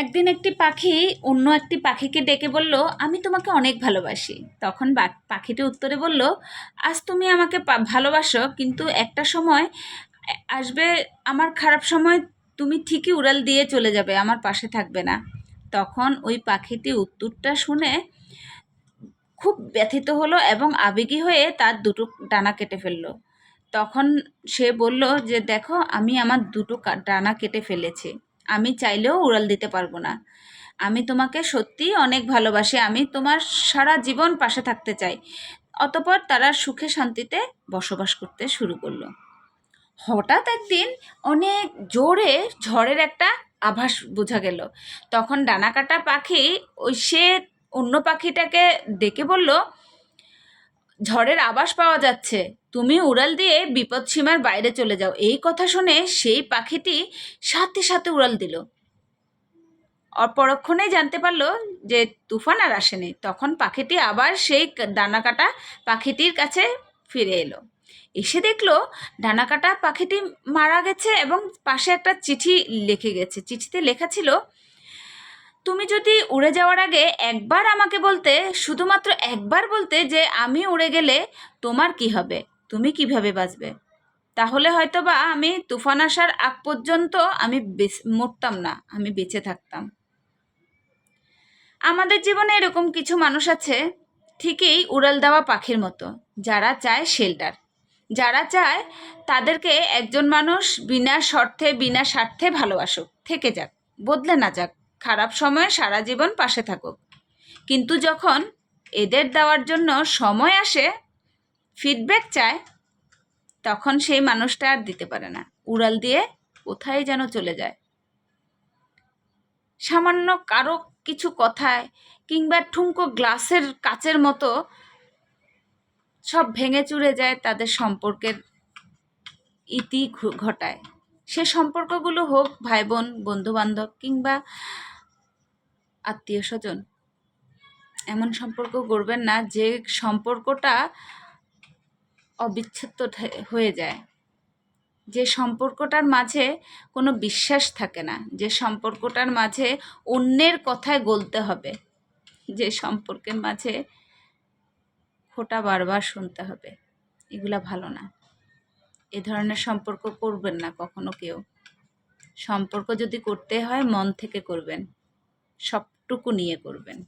একদিন একটি পাখি অন্য একটি পাখিকে ডেকে বলল, আমি তোমাকে অনেক ভালোবাসি। তখন পাখিটি উত্তরে বলল, আজ তুমি আমাকে ভালোবাসো, কিন্তু একটা সময় আসবে, আমার খারাপ সময়, তুমি ঠিকই উড়াল দিয়ে চলে যাবে, আমার পাশে থাকবে না। তখন ওই পাখিটি উত্তরটা শুনে খুব ব্যথিত হলো এবং আবেগী হয়ে তার দুটো ডানা কেটে ফেললো। তখন সে বলল যে, দেখো, আমি আমার দুটো ডানা কেটে ফেলেছি, আমি চাইলেও উড়াল দিতে পারবো না। আমি তোমাকে সত্যিই অনেক ভালোবাসি, আমি তোমার সারা জীবন পাশে থাকতে চাই। অতঃপর তারা সুখে শান্তিতে বসবাস করতে শুরু করলো। হঠাৎ একদিন অনেক জোরে ঝড়ের একটা আভাস বোঝা গেল। তখন ডানাকাটা পাখি সে অন্য পাখিটাকে ডেকে বলল, ঝড়ের আভাস পাওয়া যাচ্ছে, তুমি উড়াল দিয়ে বিপদসীমার বাইরে চলে যাও। এই কথা শুনে সেই পাখিটি সাথে সাথে উড়াল দিল। পরক্ষণেই জানতে পারলো যে তুফান আর আসেনি। তখন পাখিটি আবার সেই ডানাকাটা পাখিটির কাছে ফিরে এলো। এসে দেখলো ডানাকাটা পাখিটি মারা গেছে এবং পাশে একটা চিঠি লিখে গেছে। চিঠিতে লেখা ছিল, তুমি যদি উড়ে যাওয়ার আগে একবার আমাকে বলতে, শুধুমাত্র একবার বলতে যে আমি উড়ে গেলে তোমার কি হবে, তুমি কিভাবে বাঁচবে, তাহলে হয়তো বা আমি তুফান আসার আগ পর্যন্ত আমি মরতাম না, আমি বেঁচে থাকতাম। আমাদের জীবনে এরকম কিছু মানুষ আছে, ঠিকই উড়াল দেওয়া পাখির মতো, যারা চায় শেল্টার, যারা চায় তাদেরকে একজন মানুষ বিনা শর্তে বিনা স্বার্থে ভালোবাসুক, থেকে যাক, বদলে না যাক, খারাপ সময়ে সারা জীবন পাশে থাকুক। কিন্তু যখন এদের দেওয়ার জন্য সময় আসে, ফিডব্যাক চায়, তখন সেই মানুষটা আর দিতে পারে না, উড়াল দিয়ে কোথায় যেন চলে যায়। সামান্য কারো কিছু কথায় কিংবা ঠুনকো গ্লাসের কাচের মতো সব ভেঙে চুরে যায়, তাদের সম্পর্কের ইতি ঘটায়। সে সম্পর্কগুলো হোক ভাই বোন, বন্ধুবান্ধব কিংবা আত্মীয় স্বজন। এমন সম্পর্ক গড়বেন না যে সম্পর্কটা অবিচ্ছেদ্য হয়ে যায়, যে সম্পর্কটার মাঝে কোনো বিশ্বাস থাকে না, যে সম্পর্কটার মাঝে অন্যের কথায় গলতে হবে, যে সম্পর্কের মাঝে খোঁটা বারবার শুনতে হবে। এগুলা ভালো না। এ ধরনের সম্পর্ক করবেন না কখনো কেউ। সম্পর্ক যদি করতে হয় মন থেকে করবেন, সবটুকু নিয়ে করবেন।